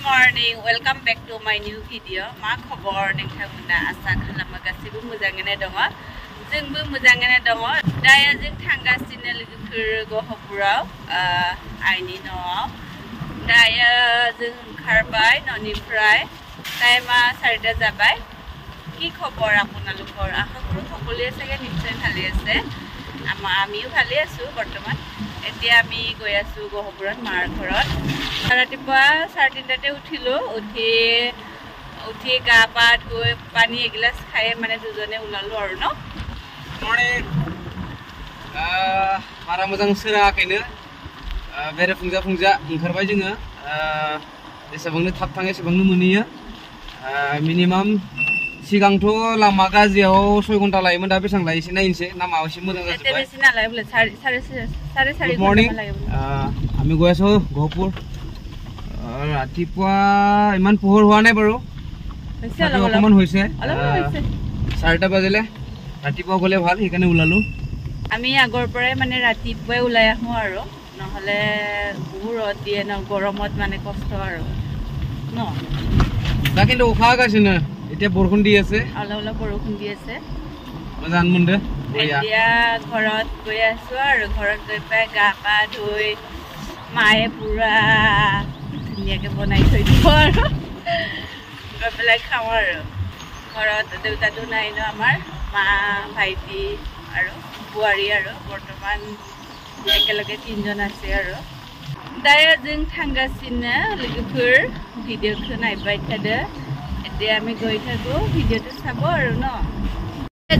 morning, welcome back to my new video. Ma khobor nengthangmona asa khalama gasibu mojangene dong. जोंबो मोजाङैनो दङ दायो जों थांगासिनो लोगोफोर गहपुराव आइनि न'आव दायो जों ओंखारबाय न'निफ्राय टाइमा 4টা जाबाय কি খবৰ আপোনালোকৰ আশা কৰো সকলোৱে চাগে নিশ্চয় ভালে আছে আমিও ভালে আছো বৰ্তমান এতিয়া আমি গৈ আছো গহপুৰত মাৰ ঘৰত ৰাতিপুৱা 3:30টাতে উঠিলো উঠি গা পা ধুই পানী এগিলাস খাই মানে দুজনে ওলালো আৰু ন Morning. Para mozang serakaiनो बेरे फुंजा ओंखारबाय जोङो जेसेबांनो थाब थाङो एसेबांनो मोनहैयो मिनिमाम सिगांथ' लामा गाज्रियाव 6 घन्टा लायोमोन दा बेसां लायो एसे नायनोसै लामा एसे मोजां जाजोबबाय एसे नालाय बले 4:30 Good morning. আমি গৈ আছো গহপুৰ ৰাতিপুৱা ইমান পোহৰ হোৱা নাই বাৰু অকমান হৈছে 4টা বাজিলে ৰাতিপুৱা গলে ভাল সেইকাৰণে ওলালো আমি আগৰ পৰাই মানে ৰাতিপুৱাই ওলাই আহো আৰু নহলে বহুত ৰদ দিয়ে ন গৰমত মানে কষ্ট আৰু ন দা কিন্তু উফা গাছে না এতিয়া বৰষুণ দি আছে অলপ বৰষুণ দি আছে মজান মুন্ডে এতিয়া ঘৰত গৈ আছো আৰু ঘৰত গৈ পাই গা পা ধুই মায়ে পুৰা ধুনীয়াকে বনাই থৈ দিব আৰু গৈ পেলাই খাওঁ আৰু ঘৰত দেউতাটো নাই ন আমাৰ মা ভাইটি আৰু বুৱাৰী আৰু বৰ্তমান একেলগে 3জন আছে আৰু দায়া जों थांगासिनो लोगोफोर भिडिअखौ नायबाय थादो এতিয়া আমি গৈ থাকো भिडिअखौ চাব আৰু ন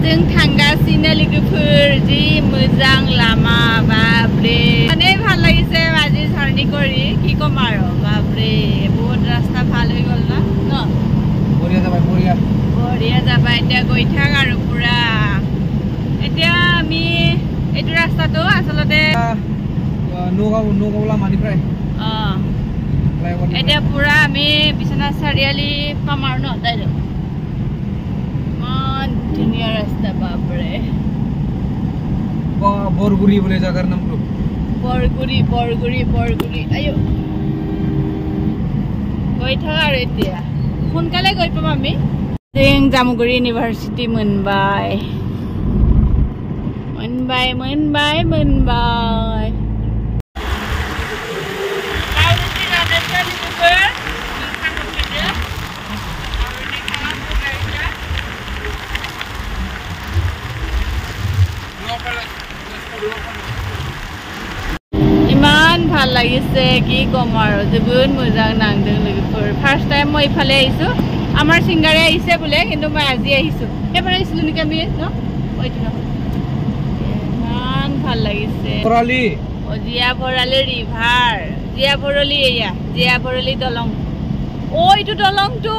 जों थांगासिनो लोगोफोर जि मोजां लामा बापरे মানে ভাল লাগিছে আজি জাৰ্নি কৰি কি কম আৰু বাপৰে বহুত ৰাস্তা ভাল হৈ গল না ন বঢ়িয়া যাবা এতিয়া গৈ থাক আৰু পুৰা এতিয়া আমি এইটো ৰাস্তাটো আসলতে নগাঁওলা মানি প্ৰায় এতিয়া পুৰা আমি বিশ্বনাথ চাৰিআলি পাম আৰু ন ডাইৰেক্ট ইমান ধুনীয়া ৰাস্তা বাপৰে বৰগুৰি বোলে জাগাৰ নামটো বৰগুৰি আয়ো গৈ থাক আৰু এতিয়া সোনকালে গৈ পাম আমি जों जामुगुरि इउनिभार्सिटी मोनबाय ইমান ভাল লাগিছে কি কম আৰু বহুত মজা নাংদং লগেফোৰ ফাৰ্স্ট টাইম মই ইফালে আহিছো আমাৰ সিংগাৰে আহিছে বোলে কিন্তু মই আজি আহিছো এবাৰ আহিছিলো নেকি আমি ন ওইটো ন ইমান ভাল লাগিছে ভৰালি জিয়া ভৰালি ৰিভাৰ জিয়া ভৰালি দলং এইটো দলংটো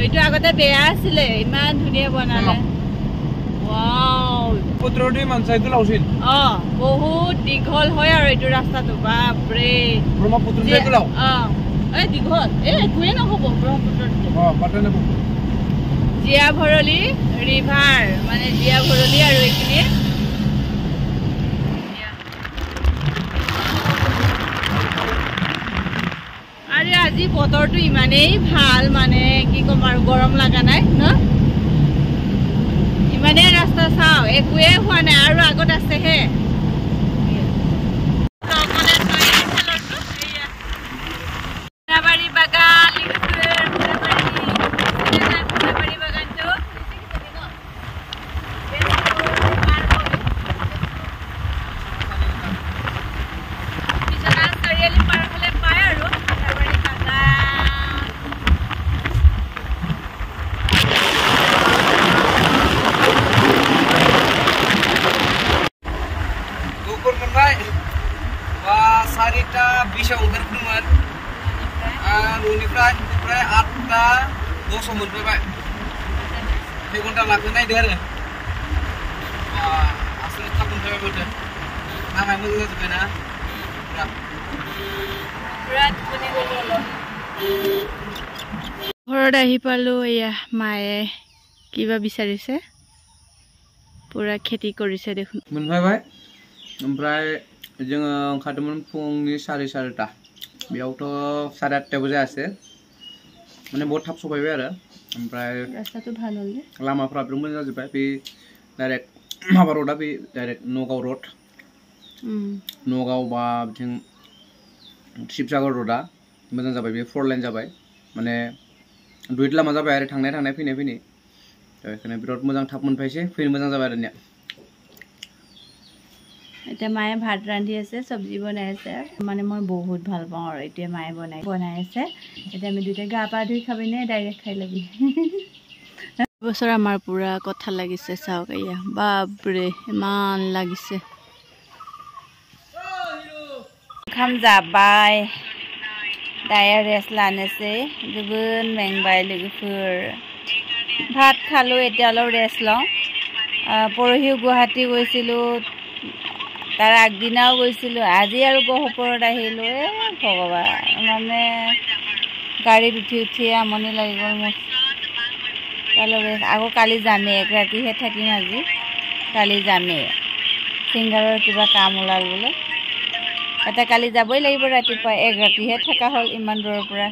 এইটো আগতে বেয়া আছিলে ইমান ধুনীয়া বনালে ওয়াও পুত্ৰটি মানসাইকেল আছিল বহুত দীঘল হয় আৰু এইটো ৰাস্তাটো বাপৰে ব্ৰহ্মপুত্ৰ সাইকেল এই দীঘল একোৱে নহ'ব ব্ৰহ্মপুত্ৰটো পাটনে জিয়া ভৰলি ৰিভাৰ মানে জিয়া ভৰলি আৰু এইখিনি আৰু আজি বতৰটো ইমানেই ভাল মানে কি কম আৰু গৰম লাগা নাই ন ইমানেই ৰাস্তা চাও একোৱে হোৱা নাই আৰু আগত আছে হে Sarita bisa oंखारदोंमोन न'निफ्राय ओमफ्राय 8:10 मोनफैबाय 2 घन्टा लाखो नायदो आरो आसले थाब मोनफैबाय बोथो नामाय मोजां जाजोबबाय ना बिराद बुनि गलो ঘৰত আহি পালো এয়া মায়ে কিবা বিচাৰিছে পুৰা খেতি কৰিছে দেখোন मोनफैबाय ओमफ्राय जोङो ओंखारदोंमोन फुंनि 4:30 बेयावथ' 8:30 बजे আছে माने बहुत थाब सफैबाय आरो ओमफ्राय रास्ताটো ভাল হ'ল ने लामाफ्राबो मोजां जाजोब्बाय बे डाइरेक्ट माबा रोडा बे डाइरेक्ट नगाव रोड नगाव बा बिथिं शिबसागर रोडा मोजां जाबाय बे 4 लाइन जाबाय माने दुइट लामा जाबाय आरो थांनाय फैनाय बेखायनो बिराद मोजां थाब मोनफायसै फैनो मोजां जाबाय आरो ने এতিয়া মায়ে ভাত ৰান্ধি আছে সবজি বনাই আছে মানে মই বহুত ভাল পাওঁ আৰু এতিয়া মায়ে বনাই আছে এতিয়া আমি দুইটা গা পা ধুই খাবি নে ডাইৰেক্ট খাই লবি বছৰ আমাৰ পুৰা কথা লাগিছে চাওক এয়া বাপৰে ইমান লাগিছে খাম जाबाय दाया रेस्ट लानोसै जोबोद मेंबाय लोगोफोर भात खालो এতিয়া অলপ रेस्ट লওঁ পৰহি গুৱাহাটী গৈছিলো तार आगदिनाও গৈছিলো আজি আৰু গহপুৰত আহিলো ভগৱান মানে গাড়ীত উঠি আমনি লাগি গ'ল মোক আকৌ কালি যামে এক ৰাতিহে থাকিম আজি কালি যামে সিংগাৰৰ কিবা কাম ওলাল বোলে এটা কালি যাবই লাগিব ৰাতিপুৱা এক ৰাতিহে থাকা হ'ল ইমান দূৰৰ পৰা